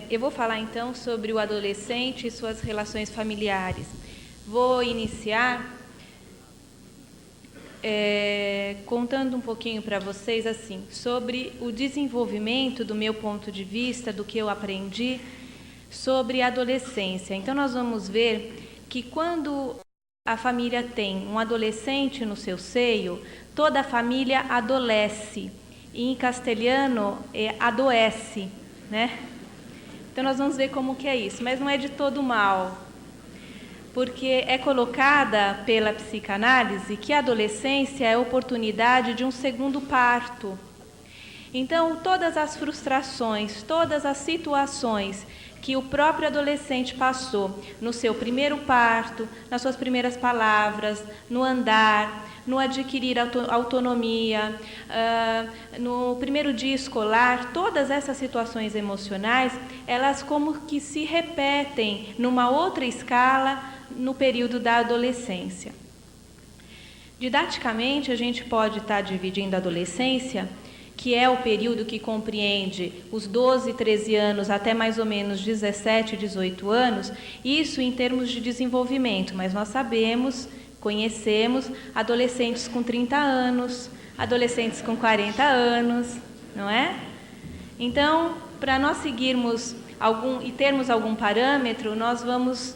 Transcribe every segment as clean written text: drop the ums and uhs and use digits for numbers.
Eu vou falar então sobre o adolescente e suas relações familiares. Vou iniciar contando um pouquinho para vocês assim sobre o desenvolvimento do meu ponto de vista, do que eu aprendi sobre a adolescência. Então nós vamos ver que quando a família tem um adolescente no seu seio, toda a família adolece. E em castelhano adoece, né? Então nós vamos ver como que é isso, mas não é de todo mal, porque é colocada pela psicanálise que a adolescência é a oportunidade de um segundo parto. Então, todas as frustrações, todas as situações que o próprio adolescente passou no seu primeiro parto, nas suas primeiras palavras, no andar, no adquirir autonomia, no primeiro dia escolar, todas essas situações emocionais, elas como que se repetem numa outra escala no período da adolescência. Didaticamente, a gente pode estar dividindo a adolescência, que é o período que compreende os 12, 13 anos até mais ou menos 17, 18 anos, isso em termos de desenvolvimento, mas nós sabemos, conhecemos adolescentes com 30 anos, adolescentes com 40 anos, não é? Então, para nós seguirmos e termos algum parâmetro, nós vamos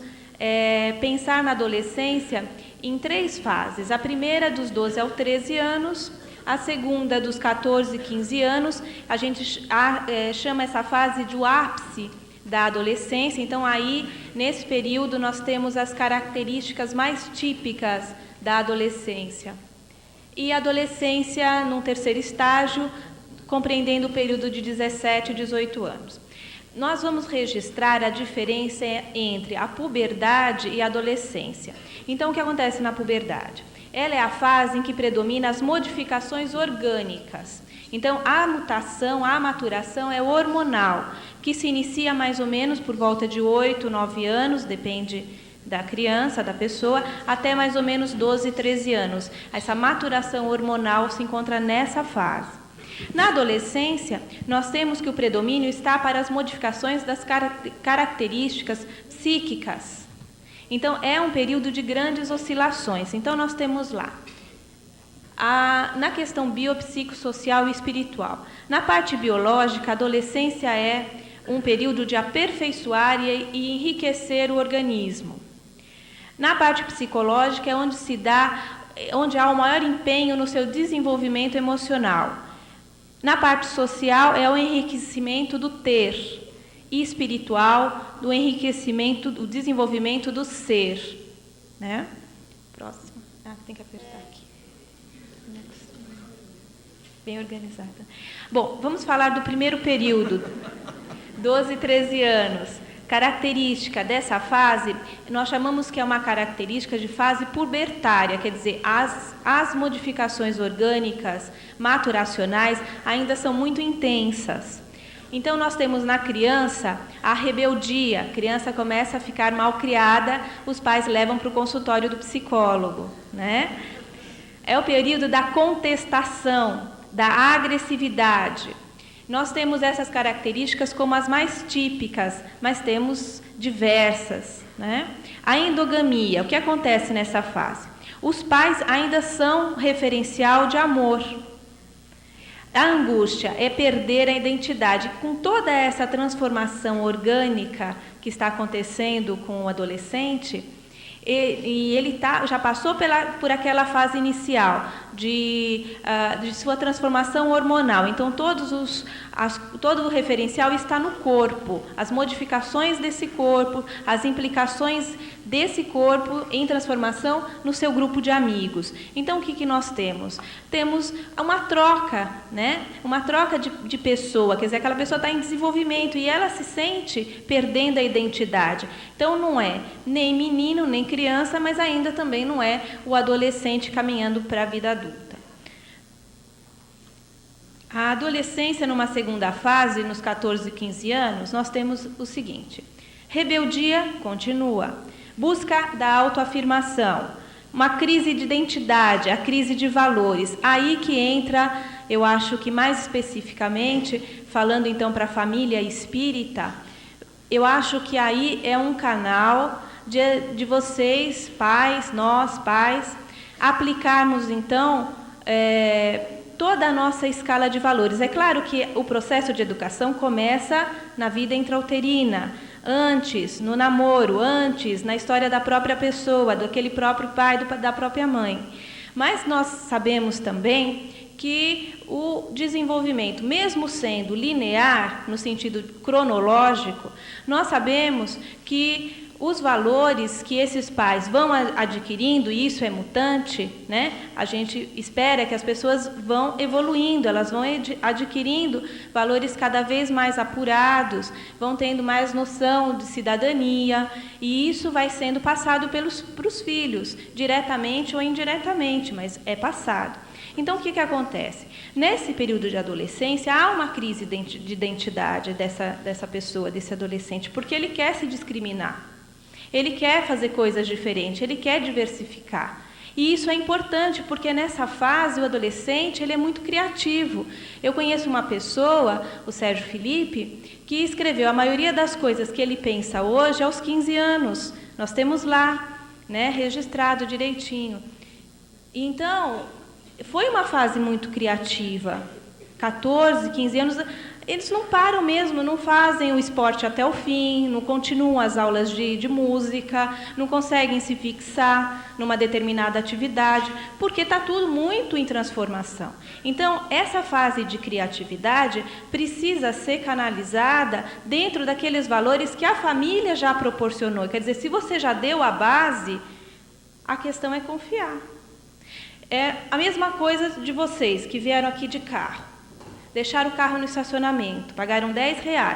pensar na adolescência em 3 fases. A primeira, dos 12 aos 13 anos, a segunda, dos 14 e 15 anos, a gente chama essa fase de o ápice da adolescência. Então, aí, nesse período, nós temos as características mais típicas da adolescência. E a adolescência, num terceiro estágio, compreendendo o período de 17 e 18 anos. Nós vamos registrar a diferença entre a puberdade e a adolescência. Então, o que acontece na puberdade? Ela é a fase em que predomina as modificações orgânicas. Então, a mutação, a maturação é hormonal, que se inicia mais ou menos por volta de 8, 9 anos, depende da criança, da pessoa, até mais ou menos 12, 13 anos. Essa maturação hormonal se encontra nessa fase. Na adolescência, nós temos que o predomínio está para as modificações das características psíquicas. Então, é um período de grandes oscilações. Então, nós temos lá, na questão biopsicossocial e espiritual. Na parte biológica, a adolescência é um período de aperfeiçoar e enriquecer o organismo. Na parte psicológica, é onde há o maior empenho no seu desenvolvimento emocional. Na parte social, é o enriquecimento do ter. E espiritual, do enriquecimento, do desenvolvimento do ser. Né? Próximo. Tem que apertar aqui. Bem organizada. Bom, vamos falar do primeiro período, 12 e 13 anos. Característica dessa fase, nós chamamos que é uma característica de fase pubertária, quer dizer, as modificações orgânicas, maturacionais, ainda são muito intensas. Então, nós temos na criança a rebeldia. A criança começa a ficar mal criada, os pais levam para o consultório do psicólogo, né? É o período da contestação, da agressividade. Nós temos essas características como as mais típicas, mas temos diversas, né? A endogamia, o que acontece nessa fase? Os pais ainda são referencial de amor. A angústia é perder a identidade. Com toda essa transformação orgânica que está acontecendo com o adolescente, e ele já passou por aquela fase inicial de sua transformação hormonal. Então, todo o referencial está no corpo, as modificações desse corpo, as implicações desse corpo em transformação no seu grupo de amigos. Então, o que nós temos? Temos uma troca, né? Uma troca de pessoa, quer dizer, aquela pessoa está em desenvolvimento e ela se sente perdendo a identidade. Então, não é nem menino, nem criança, mas ainda também não é o adolescente caminhando para a vida adulta. A adolescência, numa segunda fase, nos 14 e 15 anos, nós temos o seguinte: rebeldia continua, busca da autoafirmação, uma crise de identidade, a crise de valores. Aí que entra eu acho que mais especificamente, falando então para a família espírita, eu acho que aí é um canal de vocês, pais, nós, pais, aplicarmos então toda a nossa escala de valores. É claro que o processo de educação começa na vida intrauterina, antes, no namoro, antes, na história da própria pessoa, daquele próprio pai, da própria mãe. Mas nós sabemos também que o desenvolvimento, mesmo sendo linear, no sentido cronológico, nós sabemos que os valores que esses pais vão adquirindo, e isso é mutante, né? A gente espera que as pessoas vão evoluindo, elas vão adquirindo valores cada vez mais apurados, vão tendo mais noção de cidadania, e isso vai sendo passado para os filhos, diretamente ou indiretamente, mas é passado. Então, o que acontece? Nesse período de adolescência, há uma crise de identidade dessa pessoa, desse adolescente, porque ele quer se discriminar. Ele quer fazer coisas diferentes, ele quer diversificar. E isso é importante, porque nessa fase o adolescente ele é muito criativo. Eu conheço uma pessoa, o Sérgio Felipe, que escreveu a maioria das coisas que ele pensa hoje aos 15 anos. Nós temos lá, né, registrado direitinho. Então, foi uma fase muito criativa. 14, 15 anos... Eles não param mesmo, não fazem o esporte até o fim, não continuam as aulas de música, não conseguem se fixar numa determinada atividade, porque está tudo muito em transformação. Então, essa fase de criatividade precisa ser canalizada dentro daqueles valores que a família já proporcionou. Quer dizer, se você já deu a base, a questão é confiar. É a mesma coisa de vocês que vieram aqui de carro. Deixaram o carro no estacionamento, pagaram R$10.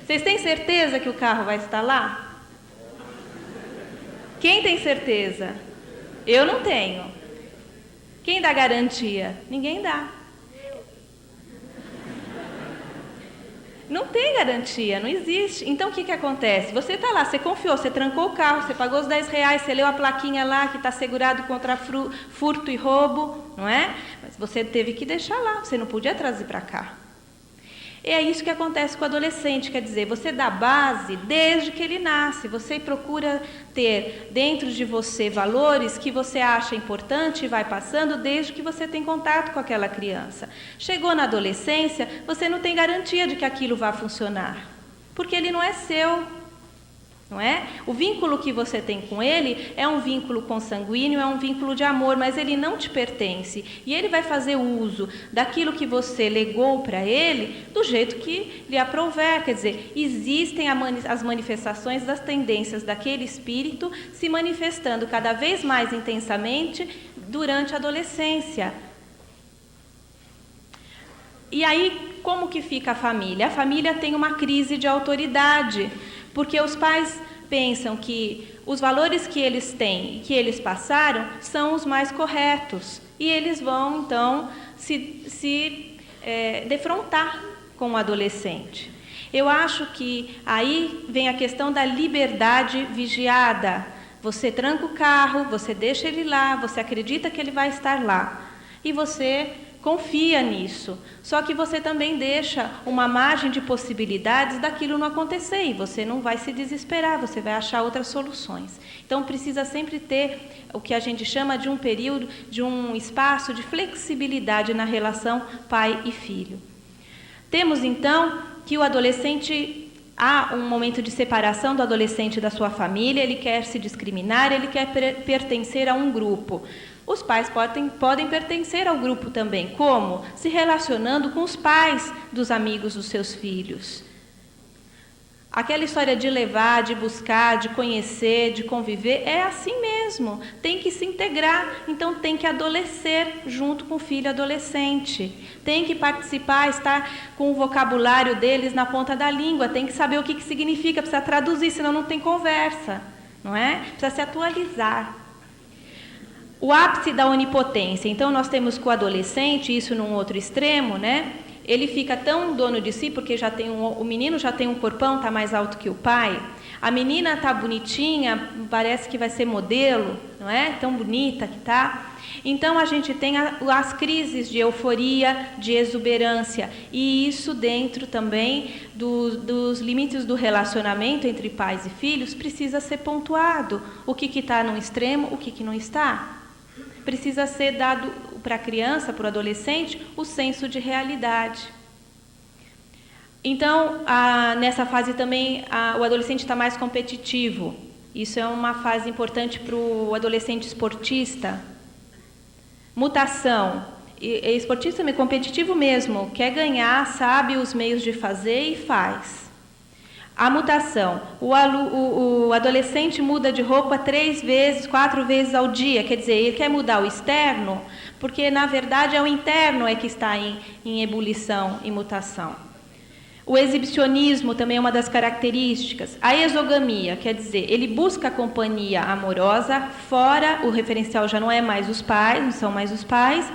Vocês têm certeza que o carro vai estar lá? Quem tem certeza? Eu não tenho. Quem dá garantia? Ninguém dá. Não tem garantia, não existe. Então, o que acontece? Você está lá, você confiou, você trancou o carro, você pagou os R$10, você leu a plaquinha lá que está segurado contra furto e roubo, não é? Mas você teve que deixar lá, você não podia trazer para cá. É isso que acontece com o adolescente, quer dizer, você dá base desde que ele nasce, você procura ter dentro de você valores que você acha importante e vai passando desde que você tem contato com aquela criança. Chegou na adolescência, você não tem garantia de que aquilo vai funcionar, porque ele não é seu, não é? O vínculo que você tem com ele é um vínculo consanguíneo, é um vínculo de amor, mas ele não te pertence. E ele vai fazer uso daquilo que você legou para ele do jeito que lhe aprouver. Quer dizer, existem as manifestações das tendências daquele espírito se manifestando cada vez mais intensamente durante a adolescência. E aí, como que fica a família? A família tem uma crise de autoridade, porque os pais pensam que os valores que eles têm, que eles passaram, são os mais corretos. E eles vão, então, se defrontar com o adolescente. Eu acho que aí vem a questão da liberdade vigiada. Você tranca o carro, você deixa ele lá, você acredita que ele vai estar lá. E você confia nisso, só que você também deixa uma margem de possibilidades daquilo não acontecer e você não vai se desesperar, você vai achar outras soluções. Então precisa sempre ter o que a gente chama de um período, de um espaço de flexibilidade na relação pai e filho. Temos então que o adolescente, há um momento de separação do adolescente da sua família, ele quer se discriminar, ele quer pertencer a um grupo. Os pais podem pertencer ao grupo também. Como? Se relacionando com os pais dos amigos dos seus filhos. Aquela história de levar, de buscar, de conhecer, de conviver, é assim mesmo. Tem que se integrar, então tem que adolescer junto com o filho adolescente. Tem que participar, estar com o vocabulário deles na ponta da língua, tem que saber o que significa, precisa traduzir, senão não tem conversa, não é? Precisa se atualizar. O ápice da onipotência. Então, nós temos com o adolescente, isso num outro extremo, né? Ele fica tão dono de si, porque o menino já tem um corpão, está mais alto que o pai. A menina tá bonitinha, parece que vai ser modelo, não é? Tão bonita que tá. Então, a gente tem as crises de euforia, de exuberância, e isso dentro também dos limites do relacionamento entre pais e filhos precisa ser pontuado. O que está no extremo, o que não está. Precisa ser dado para a criança, para o adolescente, o senso de realidade. Então, nessa fase também, o adolescente está mais competitivo. Isso é uma fase importante para o adolescente esportista. Mutação. Esportista é competitivo mesmo, quer ganhar, sabe os meios de fazer e faz. A mutação. O adolescente muda de roupa 3 vezes, 4 vezes ao dia. Quer dizer, ele quer mudar o externo, porque, na verdade, é o interno que está em ebulição e mutação. O exibicionismo também é uma das características. A exogamia, quer dizer, ele busca a companhia amorosa fora, o referencial já não é mais os pais, não são mais os pais,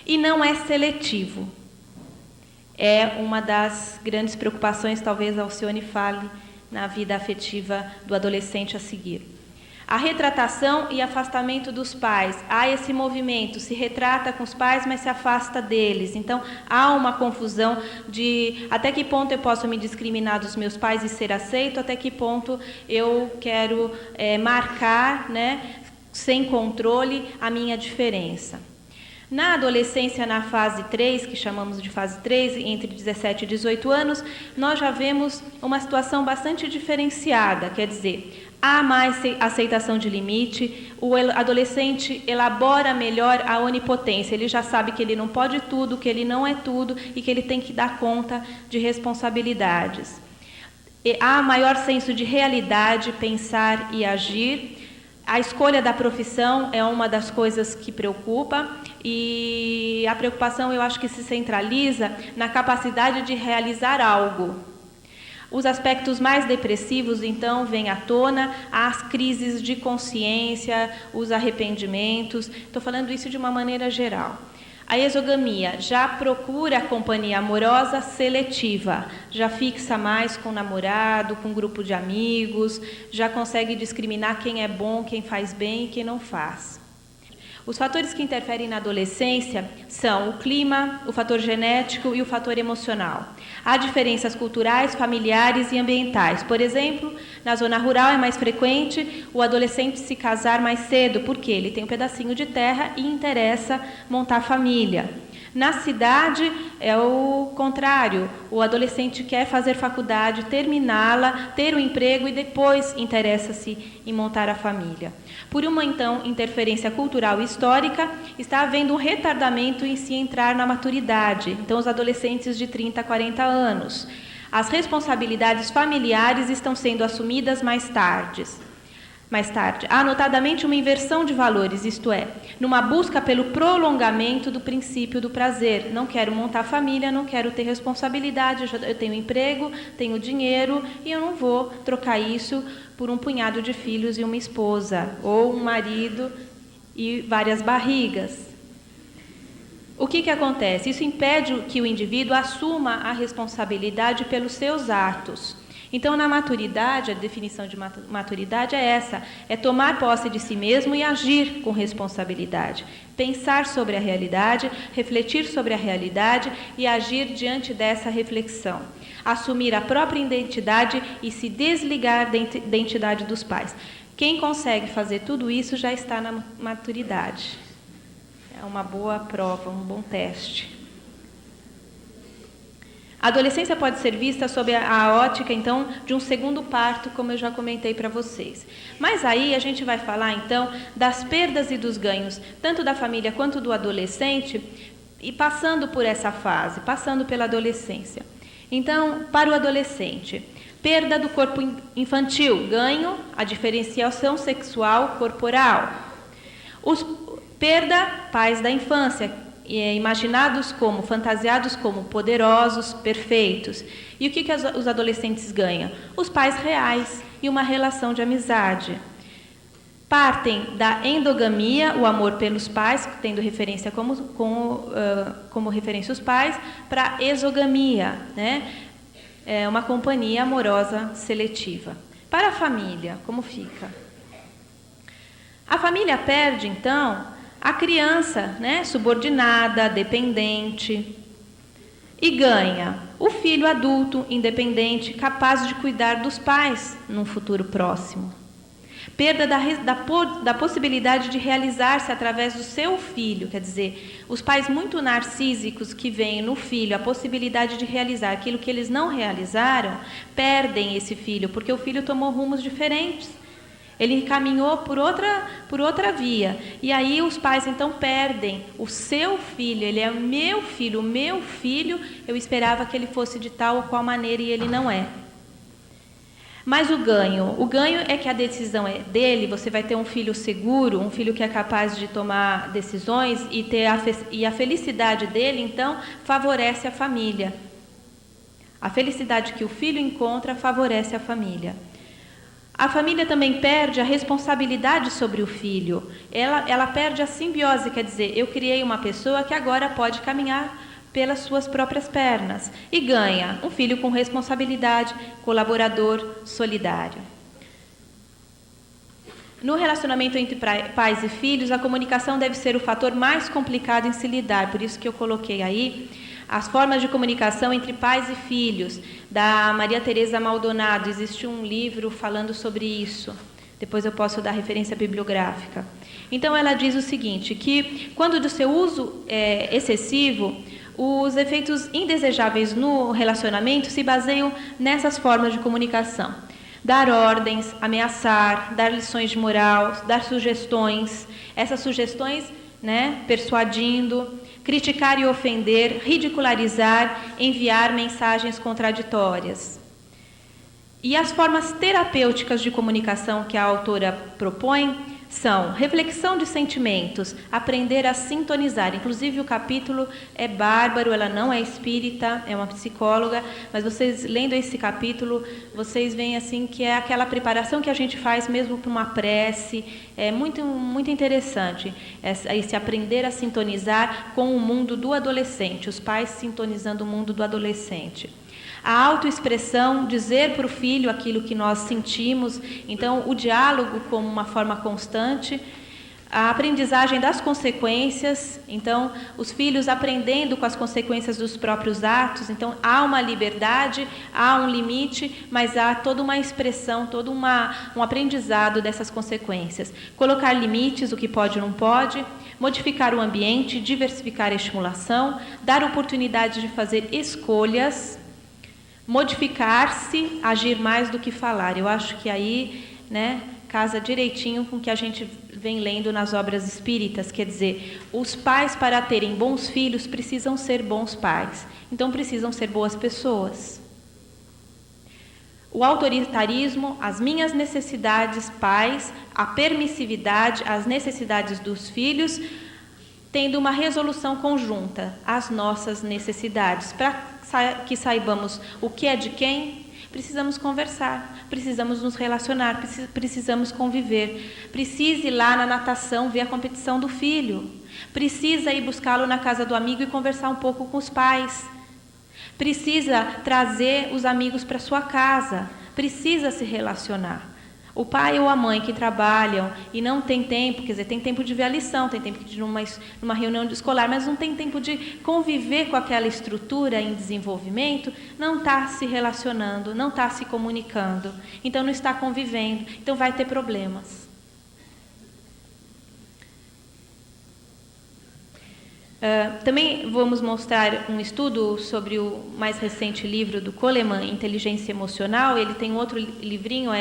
e não é seletivo. É uma das grandes preocupações, talvez a Alcione fale, na vida afetiva do adolescente a seguir. A retratação e afastamento dos pais. Há esse movimento, se retrata com os pais, mas se afasta deles. Então, há uma confusão de até que ponto eu posso me discriminar dos meus pais e ser aceito, até que ponto eu quero marcar, né, sem controle, a minha diferença. Na adolescência, na fase 3, que chamamos de fase 3, entre 17 e 18 anos, nós já vemos uma situação bastante diferenciada, quer dizer, há mais aceitação de limite, o adolescente elabora melhor a onipotência, ele já sabe que ele não pode tudo, que ele não é tudo e que ele tem que dar conta de responsabilidades. E há maior senso de realidade, pensar e agir. A escolha da profissão é uma das coisas que preocupa, e a preocupação eu acho que se centraliza na capacidade de realizar algo. Os aspectos mais depressivos, então, vêm à tona, as crises de consciência, os arrependimentos. Estou falando isso de uma maneira geral. A exogamia já procura a companhia amorosa seletiva, já fixa mais com o namorado, com um grupo de amigos, já consegue discriminar quem é bom, quem faz bem e quem não faz. Os fatores que interferem na adolescência são o clima, o fator genético e o fator emocional. Há diferenças culturais, familiares e ambientais. Por exemplo, na zona rural é mais frequente o adolescente se casar mais cedo, porque ele tem um pedacinho de terra e interessa montar família. Na cidade é o contrário, o adolescente quer fazer faculdade, terminá-la, ter um emprego e depois interessa-se em montar a família. Por uma, então, interferência cultural e histórica, está havendo um retardamento em se entrar na maturidade. Então, os adolescentes de 30 a 40 anos. As responsabilidades familiares estão sendo assumidas mais tarde. Há notadamente uma inversão de valores, isto é, numa busca pelo prolongamento do princípio do prazer. Não quero montar família, não quero ter responsabilidade, eu tenho emprego, tenho dinheiro e eu não vou trocar isso por um punhado de filhos e uma esposa, ou um marido e várias barrigas. O que acontece? Isso impede que o indivíduo assuma a responsabilidade pelos seus atos. Então, na maturidade, a definição de maturidade é essa, é tomar posse de si mesmo e agir com responsabilidade. Pensar sobre a realidade, refletir sobre a realidade e agir diante dessa reflexão. Assumir a própria identidade e se desligar da identidade dos pais. Quem consegue fazer tudo isso já está na maturidade. É uma boa prova, um bom teste. A adolescência pode ser vista sob a ótica, então, de um segundo parto, como eu já comentei para vocês. Mas aí a gente vai falar, então, das perdas e dos ganhos, tanto da família quanto do adolescente, e passando por essa fase, passando pela adolescência. Então, para o adolescente, perda do corpo infantil, ganho, a diferenciação sexual corporal. Perda, pais da infância, imaginados como, fantasiados como poderosos, perfeitos. E o que os adolescentes ganham? Os pais reais e uma relação de amizade. Partem da endogamia, o amor pelos pais, tendo referência como referência os pais, para a exogamia, né? Uma companhia amorosa seletiva. Para a família, como fica? A família perde, então, a criança, né, subordinada, dependente, e ganha o filho adulto, independente, capaz de cuidar dos pais num futuro próximo. Perda da possibilidade de realizar-se através do seu filho, quer dizer, os pais muito narcísicos que veem no filho a possibilidade de realizar aquilo que eles não realizaram, perdem esse filho, porque o filho tomou rumos diferentes. Ele caminhou por outra via. E aí os pais então perdem o seu filho. Ele é o meu filho, eu esperava que ele fosse de tal ou qual maneira e ele não é. Mas o ganho é que a decisão é dele, você vai ter um filho seguro, um filho que é capaz de tomar decisões e a felicidade dele, então, favorece a família. A felicidade que o filho encontra favorece a família. A família também perde a responsabilidade sobre o filho. Ela perde a simbiose, quer dizer, eu criei uma pessoa que agora pode caminhar pelas suas próprias pernas e ganha um filho com responsabilidade, colaborador, solidário. No relacionamento entre pais e filhos, a comunicação deve ser o fator mais complicado em se lidar, por isso que eu coloquei aí as formas de comunicação entre pais e filhos, da Maria Teresa Maldonado. Existe um livro falando sobre isso. Depois eu posso dar referência bibliográfica. Então, ela diz o seguinte, que quando do seu uso excessivo, os efeitos indesejáveis no relacionamento se baseiam nessas formas de comunicação. Dar ordens, ameaçar, dar lições de moral, dar sugestões. Essas sugestões, né, persuadindo, criticar e ofender, ridicularizar, enviar mensagens contraditórias. E as formas terapêuticas de comunicação que a autora propõe são reflexão de sentimentos, aprender a sintonizar. Inclusive o capítulo é bárbaro, ela não é espírita, é uma psicóloga, mas vocês lendo esse capítulo, vocês veem assim que é aquela preparação que a gente faz mesmo para uma prece, é muito, muito interessante, esse aprender a sintonizar com o mundo do adolescente, os pais sintonizando o mundo do adolescente. A autoexpressão, dizer para o filho aquilo que nós sentimos, então o diálogo como uma forma constante, a aprendizagem das consequências, então os filhos aprendendo com as consequências dos próprios atos, então há uma liberdade, há um limite, mas há toda uma expressão, todo um aprendizado dessas consequências. Colocar limites, o que pode e não pode, modificar o ambiente, diversificar a estimulação, dar oportunidade de fazer escolhas, modificar-se, agir mais do que falar. Eu acho que aí, né, casa direitinho com o que a gente vem lendo nas obras espíritas, quer dizer, os pais para terem bons filhos precisam ser bons pais, então precisam ser boas pessoas. O autoritarismo, as minhas necessidades, pais, a permissividade, as necessidades dos filhos, tendo uma resolução conjunta, as nossas necessidades, para que saibamos o que é de quem, precisamos conversar, precisamos nos relacionar, precisamos conviver. Precisa ir lá na natação ver a competição do filho. Precisa ir buscá-lo na casa do amigo e conversar um pouco com os pais. Precisa trazer os amigos para sua casa. Precisa se relacionar. O pai ou a mãe que trabalham e não tem tempo, quer dizer, tem tempo de ver a lição, tem tempo de ir numa reunião escolar, mas não tem tempo de conviver com aquela estrutura em desenvolvimento, não está se relacionando, não está se comunicando, então não está convivendo, então vai ter problemas. Também vamos mostrar um estudo sobre o mais recente livro do Coleman, Inteligência Emocional. Ele tem outro livrinho,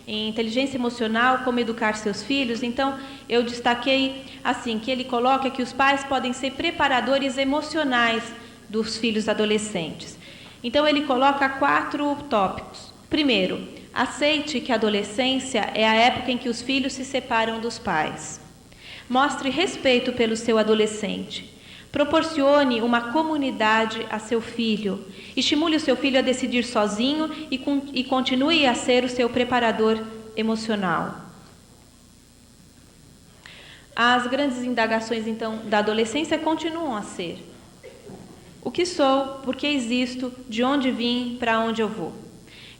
em Inteligência Emocional, Como Educar Seus Filhos. Então, eu destaquei assim, que ele coloca que os pais podem ser preparadores emocionais dos filhos adolescentes. Então, ele coloca 4 tópicos. Primeiro, aceite que a adolescência é a época em que os filhos se separam dos pais. Mostre respeito pelo seu adolescente. Proporcione uma comunidade a seu filho. Estimule o seu filho a decidir sozinho e continue a ser o seu preparador emocional. As grandes indagações, então, da adolescência continuam a ser: o que sou, por que existo, de onde vim, para onde eu vou.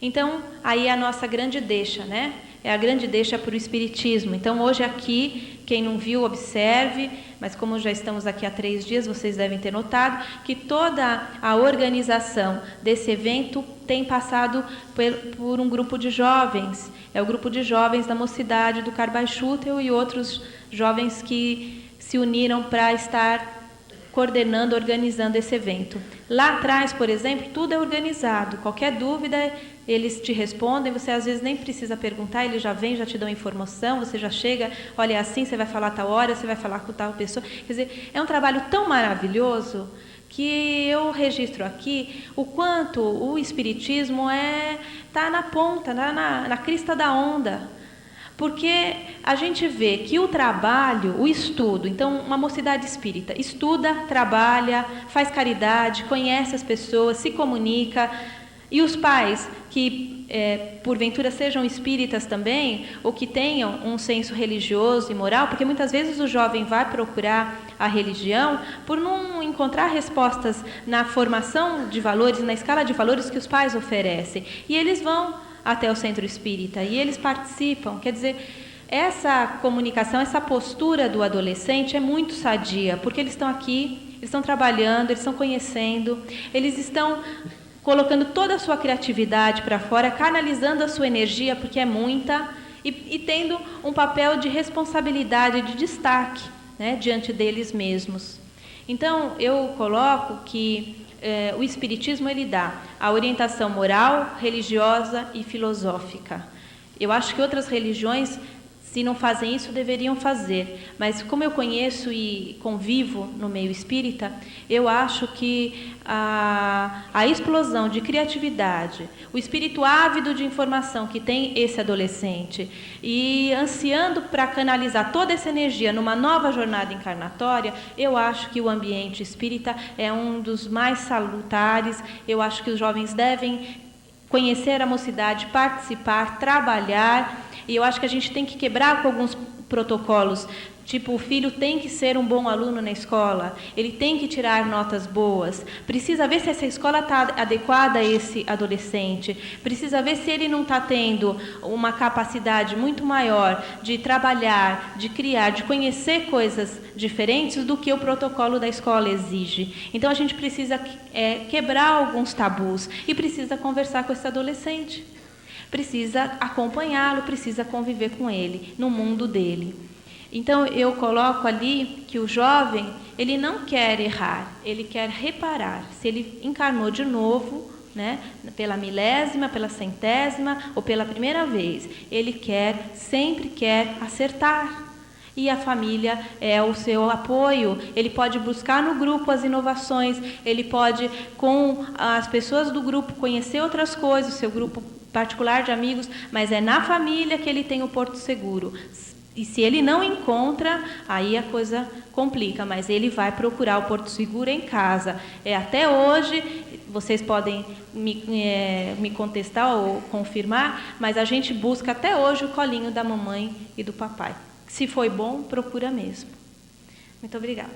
Então, aí é a nossa grande deixa, né? É a grande deixa para o Espiritismo. Então, hoje aqui, quem não viu, observe, mas como já estamos aqui há 3 dias, vocês devem ter notado que toda a organização desse evento tem passado por um grupo de jovens. É o grupo de jovens da Mocidade do Carbajútel e outros jovens que se uniram para estar coordenando, organizando esse evento. Lá atrás, por exemplo, tudo é organizado. Qualquer dúvida, eles te respondem, você às vezes nem precisa perguntar, eles já vêm, já te dão informação, você já chega, olha, é assim, você vai falar tal hora, você vai falar com tal pessoa. Quer dizer, é um trabalho tão maravilhoso que eu registro aqui o quanto o Espiritismo está na ponta, na crista da onda. Porque a gente vê que o trabalho, o estudo, então uma mocidade espírita estuda, trabalha, faz caridade, conhece as pessoas, se comunica, e os pais que porventura sejam espíritas também, ou que tenham um senso religioso e moral, porque muitas vezes o jovem vai procurar a religião por não encontrar respostas na formação de valores, na escala de valores que os pais oferecem, e eles vão até o centro espírita, e eles participam. Quer dizer, essa comunicação, essa postura do adolescente é muito sadia, porque eles estão aqui, eles estão trabalhando, eles estão conhecendo, eles estão colocando toda a sua criatividade para fora, canalizando a sua energia, porque é muita, e tendo um papel de responsabilidade, de destaque, né, diante deles mesmos. Então, eu coloco que o Espiritismo ele dá a orientação moral, religiosa e filosófica. Eu acho que outras religiões, se não fazem isso, deveriam fazer. Mas como eu conheço e convivo no meio espírita, eu acho que a explosão de criatividade, o espírito ávido de informação que tem esse adolescente e ansiando para canalizar toda essa energia numa nova jornada encarnatória, eu acho que o ambiente espírita é um dos mais salutares. Eu acho que os jovens devem conhecer a mocidade, participar, trabalhar. E eu acho que a gente tem que quebrar com alguns protocolos, tipo, o filho tem que ser um bom aluno na escola, ele tem que tirar notas boas, precisa ver se essa escola está adequada a esse adolescente, precisa ver se ele não está tendo uma capacidade muito maior de trabalhar, de criar, de conhecer coisas diferentes do que o protocolo da escola exige. Então, a gente precisa quebrar alguns tabus e precisa conversar com esse adolescente. Precisa acompanhá-lo, precisa conviver com ele, no mundo dele. Então, eu coloco ali que o jovem, ele não quer errar, ele quer reparar. Se ele encarnou de novo, né, pela milésima, pela centésima ou pela primeira vez, ele sempre quer acertar. E a família é o seu apoio. Ele pode buscar no grupo as inovações, ele pode, com as pessoas do grupo, conhecer outras coisas, o seu grupo particular de amigos, mas é na família que ele tem o porto seguro. E se ele não encontra, aí a coisa complica, mas ele vai procurar o porto seguro em casa. Até hoje, vocês podem me contestar ou confirmar, mas a gente busca até hoje o colinho da mamãe e do papai. Se foi bom, procura mesmo. Muito obrigada.